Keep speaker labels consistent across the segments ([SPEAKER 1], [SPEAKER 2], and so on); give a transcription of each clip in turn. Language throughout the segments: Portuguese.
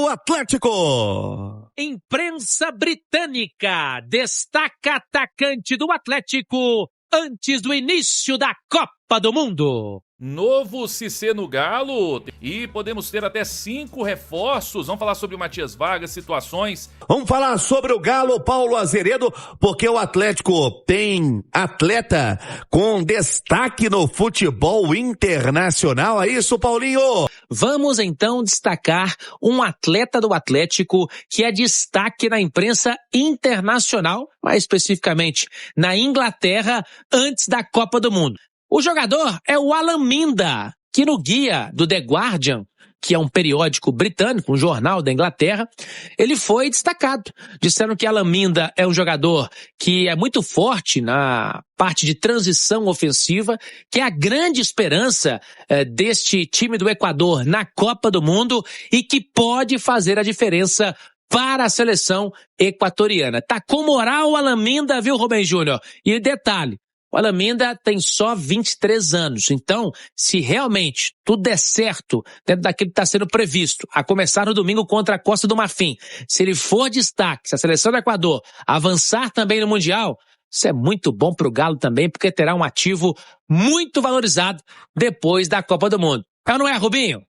[SPEAKER 1] O Atlético.
[SPEAKER 2] Imprensa britânica destaca atacante do Atlético antes do início da Copa do Mundo.
[SPEAKER 3] Novo Cissé no Galo e podemos ter até 5 reforços. Vamos falar sobre o Matias Vargas, situações.
[SPEAKER 1] Vamos falar sobre o Galo, Paulo Azeredo, porque o Atlético tem atleta com destaque no futebol internacional. É isso, Paulinho?
[SPEAKER 2] Vamos então destacar um atleta do Atlético que é destaque na imprensa internacional, mais especificamente na Inglaterra, antes da Copa do Mundo. O jogador é o Alan Minda, que no guia do The Guardian, que é um periódico britânico, um jornal da Inglaterra, ele foi destacado. Disseram que Alan Minda é um jogador que é muito forte na parte de transição ofensiva, que é a grande esperança deste time do Equador na Copa do Mundo e que pode fazer a diferença para a seleção equatoriana. Tá com moral o Alan Minda, viu, Rubem Júnior? E detalhe, o Alan Minda tem só 23 anos, então, se realmente tudo der certo dentro daquilo que está sendo previsto, a começar no domingo contra a Costa do Marfim, se ele for destaque, se a seleção do Equador avançar também no Mundial, isso é muito bom para o Galo também, porque terá um ativo muito valorizado depois da Copa do Mundo. É ou não é, Rubinho?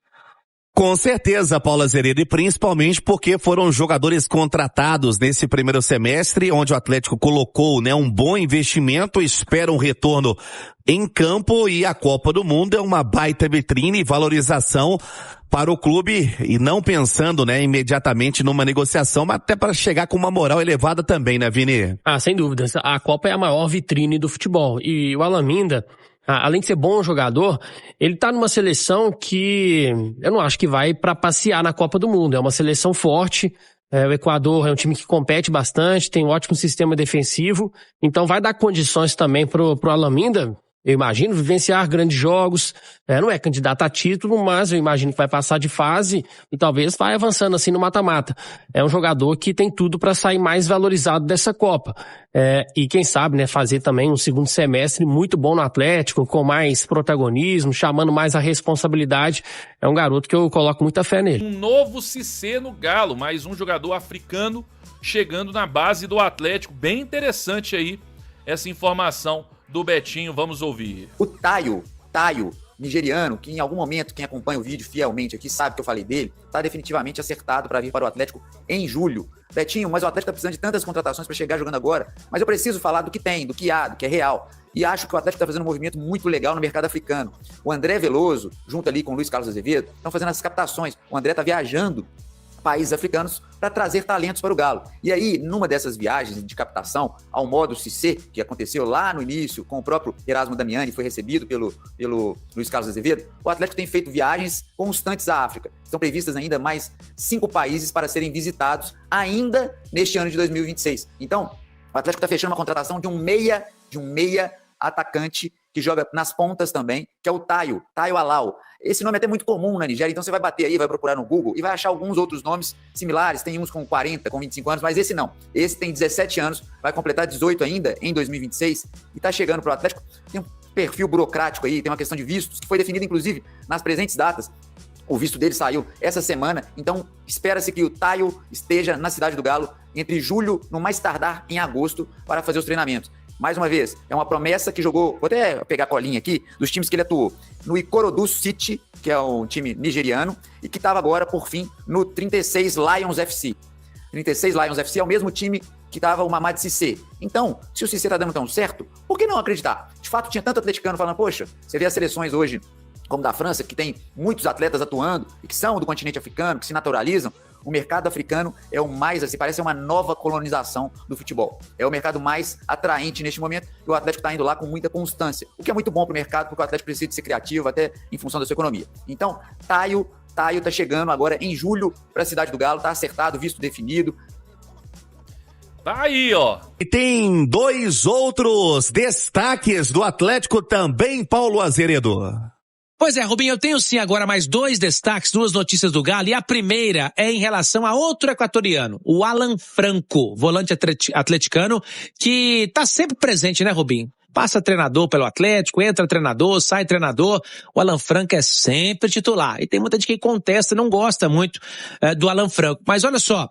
[SPEAKER 1] Com certeza, Paulo Azeredo, e principalmente porque foram jogadores contratados nesse primeiro semestre, onde o Atlético colocou, um bom investimento, espera um retorno em campo, e a Copa do Mundo é uma baita vitrine e valorização para o clube, e não pensando, imediatamente numa negociação, mas até para chegar com uma moral elevada também, né, Vini?
[SPEAKER 4] Sem dúvida. A Copa é a maior vitrine do futebol, e o Alan Minda, além de ser bom jogador, ele tá numa seleção que eu não acho que vai para passear na Copa do Mundo. É uma seleção forte. O Equador é um time que compete bastante, tem um ótimo sistema defensivo. Então vai dar condições também pro Alan Minda, eu imagino, vivenciar grandes jogos. Não é candidato a título, mas eu imagino que vai passar de fase e talvez vai avançando assim no mata-mata. É um jogador que tem tudo para sair mais valorizado dessa Copa. E quem sabe, fazer também um segundo semestre muito bom no Atlético, com mais protagonismo, chamando mais a responsabilidade. É um garoto que eu coloco muita fé nele.
[SPEAKER 3] Um novo Cissé no Galo, mais um jogador africano chegando na base do Atlético. Bem interessante aí essa informação do Betinho, vamos ouvir.
[SPEAKER 5] O Tayo, nigeriano, que em algum momento, quem acompanha o vídeo fielmente aqui sabe que eu falei dele, está definitivamente acertado para vir para o Atlético em julho. Betinho, mas o Atlético está precisando de tantas contratações para chegar jogando agora, mas eu preciso falar do que tem, do que há, do que é real. E acho que o Atlético está fazendo um movimento muito legal no mercado africano. O André Veloso, junto ali com o Luiz Carlos Azevedo, estão fazendo essas captações. O André está viajando países africanos para trazer talentos para o Galo. E aí, numa dessas viagens de captação ao modo Cissé, que aconteceu lá no início com o próprio Erasmo Damiani, foi recebido pelo Luiz Carlos Azevedo, o Atlético tem feito viagens constantes à África. Estão previstas ainda mais 5 países para serem visitados ainda neste ano de 2026. Então, o Atlético está fechando uma contratação de um meia atacante que joga nas pontas também, que é o Tayo Alau. Esse nome é até muito comum na Nigéria, então você vai bater aí, vai procurar no Google e vai achar alguns outros nomes similares. Tem uns com 40, com 25 anos, mas esse não. Esse tem 17 anos, vai completar 18 ainda em 2026 e tá chegando pro Atlético. Tem um perfil burocrático aí, tem uma questão de vistos, que foi definida inclusive nas presentes datas. O visto dele saiu essa semana, então espera-se que o Tayo esteja na Cidade do Galo entre julho, no mais tardar em agosto, para fazer os treinamentos. Mais uma vez, é uma promessa que jogou, vou até pegar a colinha aqui, dos times que ele atuou. No Ikorodu City, que é um time nigeriano, e que estava agora, por fim, no 36 Lions FC. 36 Lions FC é o mesmo time que estava o Mamad Cissé. Então, se o Cissé está dando tão certo, por que não acreditar? De fato, tinha tanto atleticano falando, poxa, você vê as seleções hoje, como da França, que tem muitos atletas atuando, e que são do continente africano, que se naturalizam. O mercado africano é o mais, assim, parece uma nova colonização do futebol. É o mercado mais atraente neste momento e o Atlético está indo lá com muita constância, o que é muito bom para o mercado, porque o Atlético precisa de ser criativo até em função da sua economia. Então, Tayo tá chegando agora em julho para a Cidade do Galo, tá acertado, visto definido.
[SPEAKER 3] Tá aí, ó.
[SPEAKER 1] E tem 2 outros destaques do Atlético também, Paulo Azeredo.
[SPEAKER 2] Pois é, Rubinho, eu tenho sim agora mais 2 destaques, 2 notícias do Galo, e a primeira é em relação a outro equatoriano, o Alan Franco, volante atleticano, que tá sempre presente, né, Rubinho? Passa treinador pelo Atlético, entra treinador, sai treinador. O Alan Franco é sempre titular. E tem muita gente que contesta e não gosta muito do Alan Franco. Mas olha só,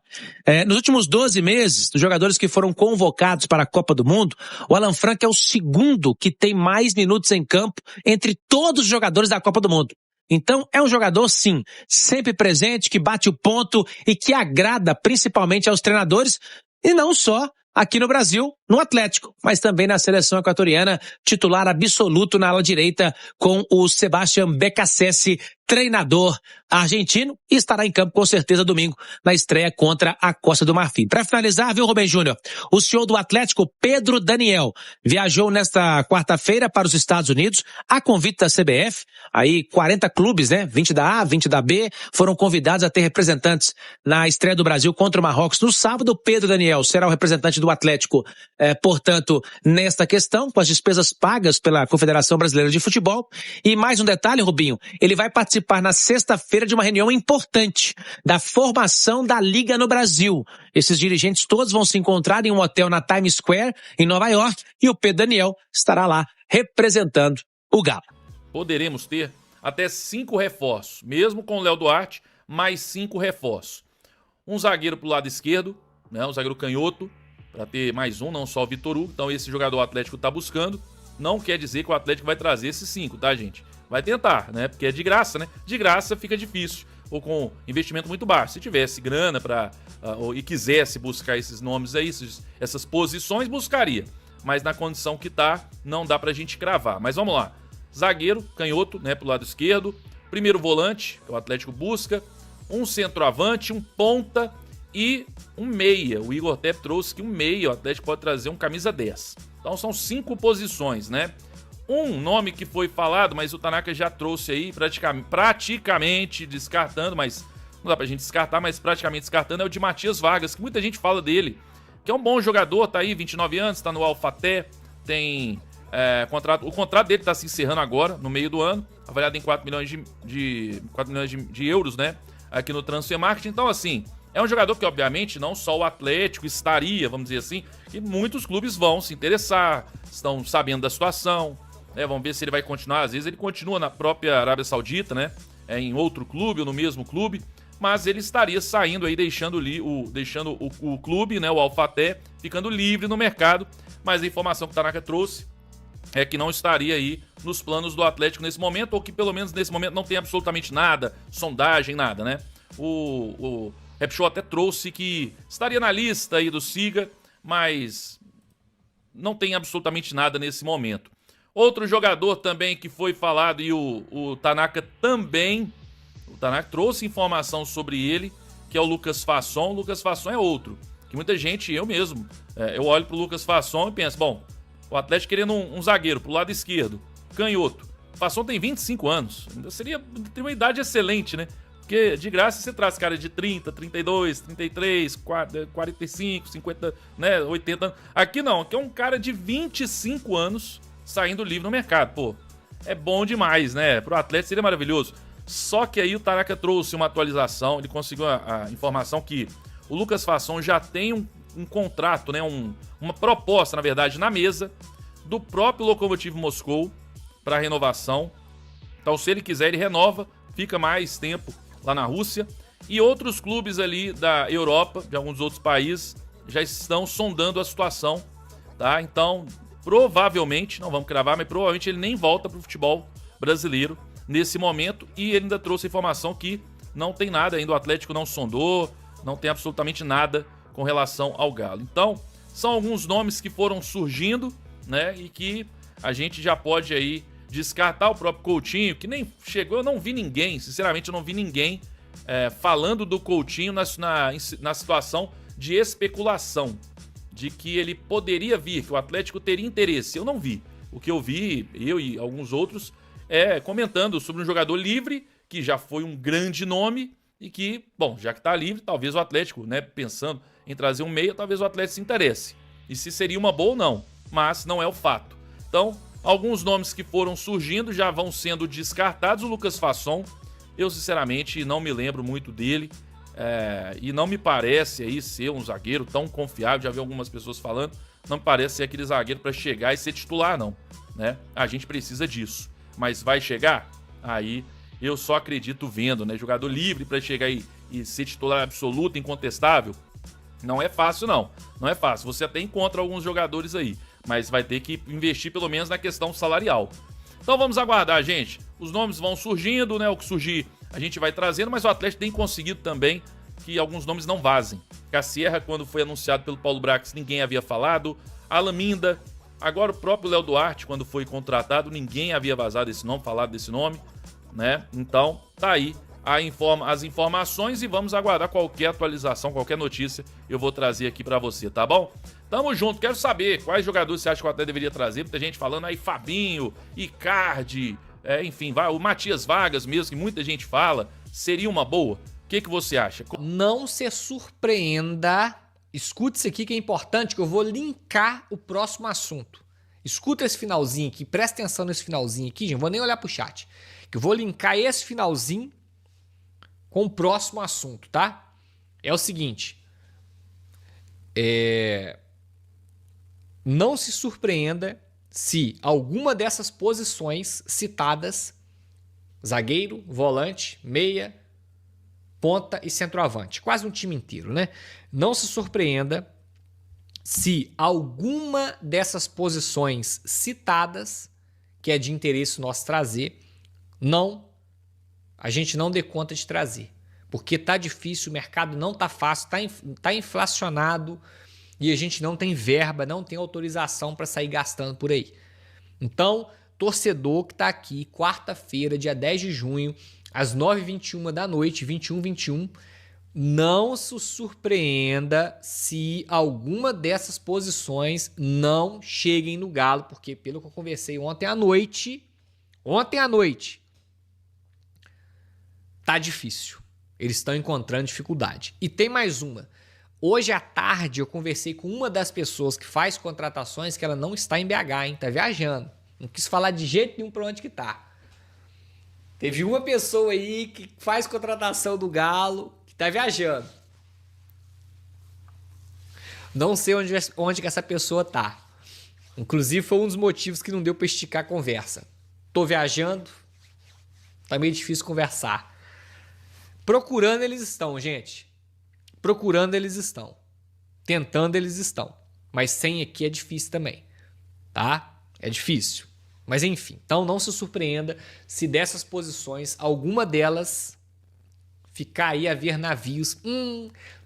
[SPEAKER 2] nos últimos 12 meses, dos jogadores que foram convocados para a Copa do Mundo, o Alan Franco é o segundo que tem mais minutos em campo entre todos os jogadores da Copa do Mundo. Então, é um jogador, sim, sempre presente, que bate o ponto e que agrada principalmente aos treinadores, e não só aqui no Brasil, no Atlético, mas também na seleção equatoriana, titular absoluto na ala direita com o Sebastián Beccacece, treinador argentino, e estará em campo com certeza domingo na estreia contra a Costa do Marfim. Para finalizar, viu, Rubem Júnior? O CEO do Atlético, Pedro Daniel, viajou nesta quarta-feira para os Estados Unidos a convite da CBF. Aí 40 clubes, né? 20 da A, 20 da B, foram convidados a ter representantes na estreia do Brasil contra o Marrocos no sábado. Pedro Daniel será o representante do Atlético, portanto, nesta questão, com as despesas pagas pela Confederação Brasileira de Futebol. E mais um detalhe, Rubinho, ele vai participar na sexta-feira de uma reunião importante da formação da Liga no Brasil. Esses dirigentes todos vão se encontrar em um hotel na Times Square, em Nova York, e o Pedro Daniel estará lá representando o Galo.
[SPEAKER 3] Poderemos ter até 5 reforços, mesmo com o Léo Duarte, mais 5 reforços. Um zagueiro pro lado esquerdo, né, um zagueiro canhoto, para ter mais um, não só o Vitor Hugo. Então esse jogador o Atlético tá buscando. Não quer dizer que o Atlético vai trazer esses 5, tá, gente? Vai tentar, né? Porque é de graça, né? De graça fica difícil, ou com investimento muito baixo. Se tivesse grana e quisesse buscar esses nomes aí, essas posições, buscaria. Mas na condição que tá, não dá pra gente cravar. Mas vamos lá. Zagueiro, canhoto, né, pro lado esquerdo. Primeiro volante, que o Atlético busca. Um centroavante, um ponta e um meia. O Igor Tepe trouxe que um meia, o Atlético pode trazer um camisa 10. Então são 5 posições, né? Um nome que foi falado, mas o Tanaka já trouxe aí, praticamente descartando, mas não dá pra gente descartar, mas praticamente descartando, é o de Matias Vargas, que muita gente fala dele, que é um bom jogador, tá aí, 29 anos, tá no Alfaté, tem o contrato dele tá se encerrando agora, no meio do ano, avaliado em 4 milhões de euros, né, aqui no Transfer Market. Então, assim, é um jogador que, obviamente, não só o Atlético estaria, vamos dizer assim, e muitos clubes vão se interessar, estão sabendo da situação, né? Vamos ver se ele vai continuar. Às vezes ele continua na própria Arábia Saudita, né? Em outro clube ou no mesmo clube, mas ele estaria saindo aí, deixando o clube, né? O Alfaté, ficando livre no mercado. Mas a informação que o Tanaka trouxe é que não estaria aí nos planos do Atlético nesse momento, ou que pelo menos nesse momento não tem absolutamente nada, sondagem, nada, né? O Rap Show até trouxe que estaria na lista aí do Siga, mas não tem absolutamente nada nesse momento. Outro jogador também que foi falado, e o Tanaka também, o Tanaka trouxe informação sobre ele, que é o Lucas Fasson. O Lucas Fasson é outro, que muita gente, eu mesmo, eu olho pro Lucas Fasson e penso, bom, o Atlético querendo um zagueiro pro lado esquerdo, canhoto. O Fasson tem 25 anos, ainda tem uma idade excelente, né? Porque de graça você traz cara de 30, 32, 33, 45, 50, né, 80 anos. Aqui não, aqui é um cara de 25 anos saindo livre no mercado. Pô, é bom demais, né? Pro Atlético seria maravilhoso. Só que aí o Tanaka trouxe uma atualização, ele conseguiu a informação que o Lucas Fasson já tem um contrato, né? Uma proposta, na verdade, na mesa do próprio Lokomotiv Moscou para renovação. Então, se ele quiser, ele renova, fica mais tempo lá na Rússia. E outros clubes ali da Europa, de alguns outros países, já estão sondando a situação, tá? Então, provavelmente, não vamos cravar, mas provavelmente ele nem volta pro futebol brasileiro nesse momento. E ele ainda trouxe a informação que não tem nada ainda, o Atlético não sondou, não tem absolutamente nada com relação ao Galo. Então, são alguns nomes que foram surgindo, né, e que a gente já pode aí descartar. O próprio Coutinho, que nem chegou, eu não vi ninguém, sinceramente eu não vi ninguém falando do Coutinho na situação de especulação, de que ele poderia vir, que o Atlético teria interesse. Eu não vi. O que eu vi, eu e alguns outros, comentando sobre um jogador livre, que já foi um grande nome, e que, bom, já que tá livre, talvez o Atlético, né, pensando em trazer um meia, talvez o Atlético se interesse. E se seria uma boa ou não, mas não é o fato. Então, alguns nomes que foram surgindo já vão sendo descartados. O Lucas Fasson, eu sinceramente não me lembro muito dele, e não me parece aí ser um zagueiro tão confiável. Já vi algumas pessoas falando, não me parece ser aquele zagueiro para chegar e ser titular, não, né? A gente precisa disso. Mas vai chegar? Aí eu só acredito vendo, né? Jogador livre para chegar e ser titular absoluto, incontestável, não é fácil, não. Não é fácil. Você até encontra alguns jogadores aí, mas vai ter que investir pelo menos na questão salarial. Então vamos aguardar, gente. Os nomes vão surgindo, né? O que surgir a gente vai trazendo, mas o Atlético tem conseguido também que alguns nomes não vazem. Cassierra, quando foi anunciado pelo Paulo Brax, ninguém havia falado. Alan Minda, agora o próprio Léo Duarte, quando foi contratado, ninguém havia vazado esse nome, falado desse nome, né? Então, tá aí as informações e vamos aguardar qualquer atualização, qualquer notícia eu vou trazer aqui pra você, tá bom? Tamo junto, quero saber quais jogadores você acha que o Atlético deveria trazer. Muita gente falando aí, Fabinho, Icardi, enfim, o Matias Vargas mesmo, que muita gente fala, seria uma boa? O que você acha?
[SPEAKER 6] Não se surpreenda, escute isso aqui que é importante, que eu vou linkar o próximo assunto. Escuta esse finalzinho aqui, presta atenção nesse finalzinho aqui, gente, não vou nem olhar pro chat, que eu vou linkar esse finalzinho com o próximo assunto, tá? É o seguinte, não se surpreenda se alguma dessas posições citadas, zagueiro, volante, meia, ponta e centroavante, quase um time inteiro, né? Não se surpreenda se alguma dessas posições citadas, que é de interesse nosso trazer, a gente não dê conta de trazer. Porque tá difícil, o mercado não tá fácil, tá inflacionado e a gente não tem verba, não tem autorização para sair gastando por aí. Então, torcedor que tá aqui, quarta-feira, dia 10 de junho, às 9h21 da noite, 21h21, não se surpreenda se alguma dessas posições não cheguem no Galo, porque pelo que eu conversei ontem à noite, tá difícil. Eles estão encontrando dificuldade. E tem mais uma. Hoje à tarde eu conversei com uma das pessoas que faz contratações que ela não está em BH, hein? Tá viajando. Não quis falar de jeito nenhum pra onde que tá. Teve uma pessoa aí que faz contratação do Galo que tá viajando. Não sei onde que essa pessoa tá. Inclusive foi um dos motivos que não deu pra esticar a conversa. Tô viajando, tá meio difícil conversar. Procurando eles estão, gente. Procurando eles estão. Tentando eles estão. Mas sem aqui é difícil também. Tá? É difícil. Mas enfim. Então não se surpreenda se dessas posições, alguma delas ficar aí a ver navios.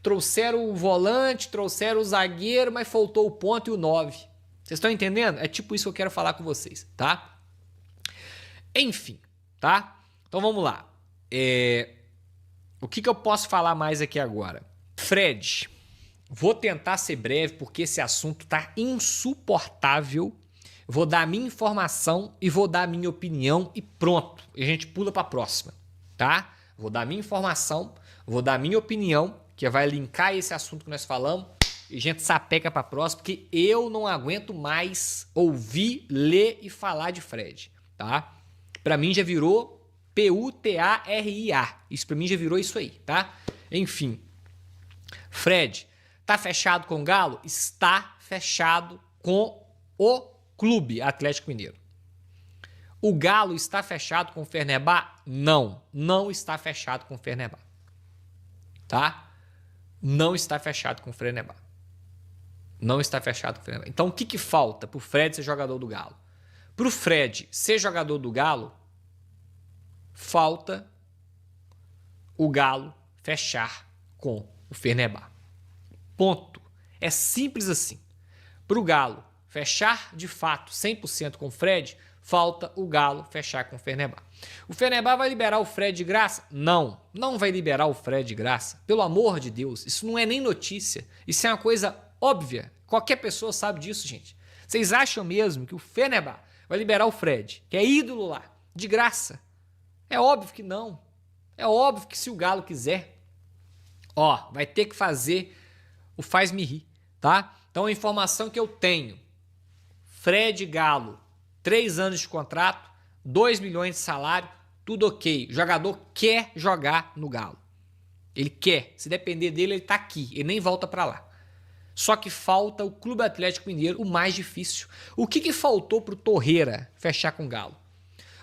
[SPEAKER 6] Trouxeram o volante, trouxeram o zagueiro, mas faltou o ponto e o 9. Vocês estão entendendo? É tipo isso que eu quero falar com vocês, tá? Enfim, tá? Então vamos lá. O que eu posso falar mais aqui agora? Fred, vou tentar ser breve porque esse assunto tá insuportável. Vou dar a minha informação e vou dar a minha opinião e pronto. E a gente pula para a próxima, tá? Vou dar a minha informação, vou dar a minha opinião, que vai linkar esse assunto que nós falamos, e a gente sapeca para a próxima, porque eu não aguento mais ouvir, ler e falar de Fred, tá? Para mim já virou P-U-T-A-R-I-A. Isso pra mim já virou isso aí, tá? Enfim. Fred, tá fechado com o Galo? Está fechado com o Clube Atlético Mineiro. O Galo está fechado com o Fenerbahçe? Não está fechado com o Fenerbahçe. Tá? Não está fechado com o Fenerbahçe. Não está fechado com o Fenerbahçe. Então o que falta pro Fred ser jogador do Galo? Pro Fred ser jogador do Galo, falta o Galo fechar com o Fenerbahçe. Ponto. É simples assim. Para o Galo fechar de fato 100% com o Fred, falta o Galo fechar com o Fenerbahçe. O Fenerbahçe vai liberar o Fred de graça? Não vai liberar o Fred de graça. Pelo amor de Deus, isso não é nem notícia. Isso é uma coisa óbvia. Qualquer pessoa sabe disso, gente. Vocês acham mesmo que o Fenerbahçe vai liberar o Fred, que é ídolo lá, de graça? É óbvio que não. É óbvio que se o Galo quiser, vai ter que fazer o faz-me rir, tá? Então a informação que eu tenho, Fred Galo, 3 anos de contrato, 2 milhões de salário, tudo ok. O jogador quer jogar no Galo. Ele quer. Se depender dele, ele tá aqui. Ele nem volta pra lá. Só que falta o Clube Atlético Mineiro o mais difícil. O que faltou pro Torreira fechar com o Galo?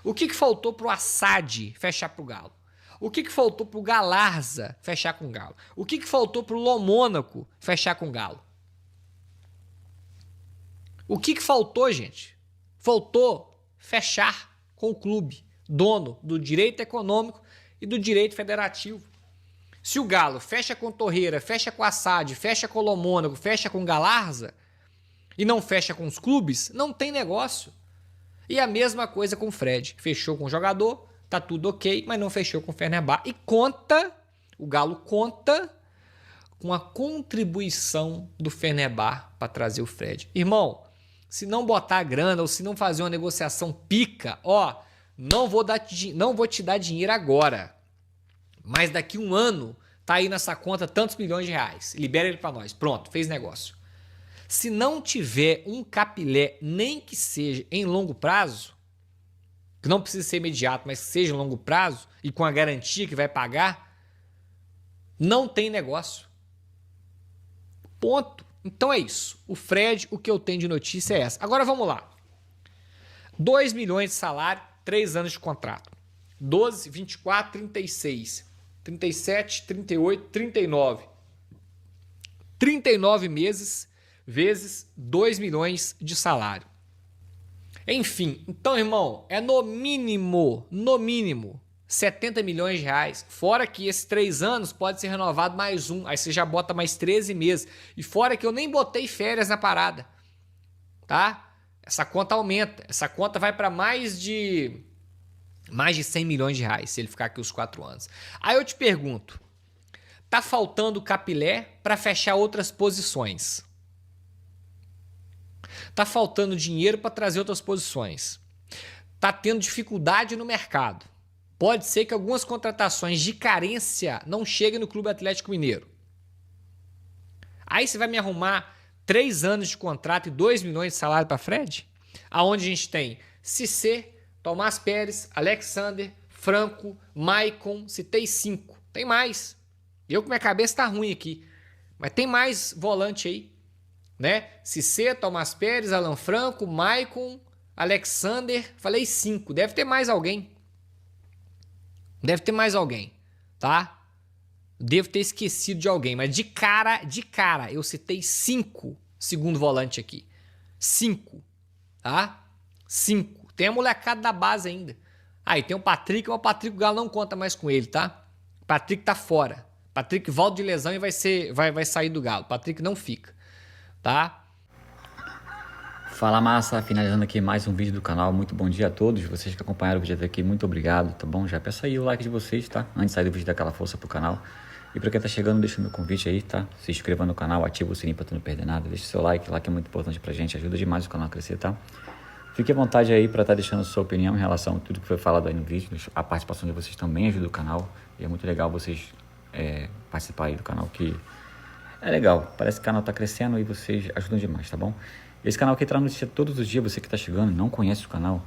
[SPEAKER 6] O que faltou pro Assad fechar pro Galo? O que faltou pro Galarza fechar com o Galo? O que faltou pro Lomônaco fechar com o Galo? O que faltou, gente? Faltou fechar com o clube, dono do direito econômico e do direito federativo. Se o Galo fecha com Torreira, fecha com Assad, fecha com Lomônaco, fecha com Galarza e não fecha com os clubes, não tem negócio. E a mesma coisa com o Fred. Fechou com o jogador, tá tudo ok, mas não fechou com o Fenerbahçe. E o Galo conta com a contribuição do Fenerbahçe para trazer o Fred. Irmão, se não botar a grana ou se não fazer uma negociação pica, não vou te dar dinheiro agora. Mas daqui um ano tá aí nessa conta tantos milhões de reais. Libera ele para nós. Pronto, fez negócio. Se não tiver um capilé, nem que seja em longo prazo, que não precisa ser imediato, mas que seja em longo prazo e com a garantia que vai pagar, não tem negócio. Ponto. Então é isso. O Fred, o que eu tenho de notícia é essa. Agora vamos lá. 2 milhões de salário, 3 anos de contrato. 12, 24, 36, 37, 38, 39. 39 meses vezes 2 milhões de salário. Enfim, então, irmão, é no mínimo 70 milhões de reais. Fora que esses 3 anos pode ser renovado mais um. Aí você já bota mais 13 meses. E fora que eu nem botei férias na parada. Tá? Essa conta aumenta. Essa conta vai para mais de 100 milhões de reais se ele ficar aqui os 4 anos. Aí eu te pergunto, tá faltando capilé para fechar outras posições? Tá faltando dinheiro para trazer outras posições? Tá tendo dificuldade no mercado? Pode ser que algumas contratações de carência não cheguem no Clube Atlético Mineiro. Aí você vai me arrumar 3 anos de contrato e 2 milhões de salário para Fred? Aonde a gente tem Cissé, Tomás Pérez, Alexander, Franco, Maicon, citei 5. Tem mais. Eu com minha cabeça tá ruim aqui. Mas tem mais volante aí. Né? Cissé, Tomás Pérez, Alan Franco, Maicon, Alexander. Falei 5. Deve ter mais alguém. Tá? Devo ter esquecido de alguém. Mas de cara, eu citei 5 segundo volante aqui. 5. Tá? 5. Tem a molecada da base ainda. Aí tem o Patrick, mas o Patrick o Galo não conta mais com ele, tá? O Patrick tá fora. O Patrick volta de lesão e vai sair do Galo. O Patrick não fica, tá?
[SPEAKER 7] Fala massa, finalizando aqui mais um vídeo do canal. Muito bom dia a todos, vocês que acompanharam o vídeo até aqui, muito obrigado, tá bom? Já peço aí o like de vocês, tá? Antes de sair do vídeo, dá aquela força pro canal. E pra quem tá chegando, deixa o meu convite aí, tá? Se inscreva no canal, ativa o sininho pra tu não perder nada. Deixa o seu like, é muito importante pra gente, ajuda demais o canal a crescer, tá? Fique à vontade aí para estar deixando a sua opinião em relação a tudo que foi falado aí no vídeo. A participação de vocês também ajuda o canal. E é muito legal vocês participarem aí do canal, que é legal. Parece que o canal está crescendo e vocês ajudam demais, tá bom? Esse canal aqui traz notícia todos os dias. Você que está chegando e não conhece o canal,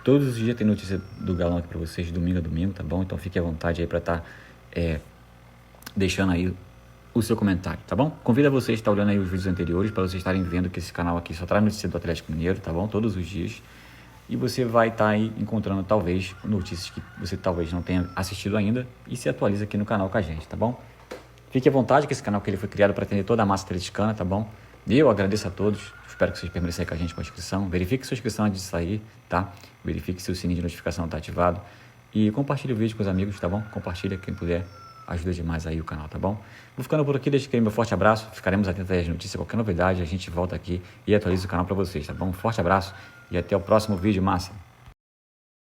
[SPEAKER 7] todos os dias tem notícia do Galão aqui para vocês, domingo a domingo, tá bom? Então fique à vontade aí para estar deixando aí o seu comentário, tá bom? Convido a vocês a estar olhando aí os vídeos anteriores para vocês estarem vendo que esse canal aqui só traz notícia do Atlético Mineiro, tá bom? Todos os dias. E você vai estar aí encontrando talvez notícias que você talvez não tenha assistido ainda e se atualiza aqui no canal com a gente, tá bom? Fique à vontade que esse canal que ele foi criado para atender toda a massa atleticana, tá bom? E eu agradeço a todos. Espero que vocês permaneçam aí com a gente com a inscrição. Verifique sua inscrição antes de sair, tá? Verifique se o sininho de notificação está ativado. E compartilhe o vídeo com os amigos, tá bom? Compartilha quem puder. Ajuda demais aí o canal, tá bom? Vou ficando por aqui, deixa aqui meu forte abraço. Ficaremos atentos às notícias, qualquer novidade, a gente volta aqui e atualiza o canal para vocês, tá bom? Um forte abraço e até o próximo vídeo, massa!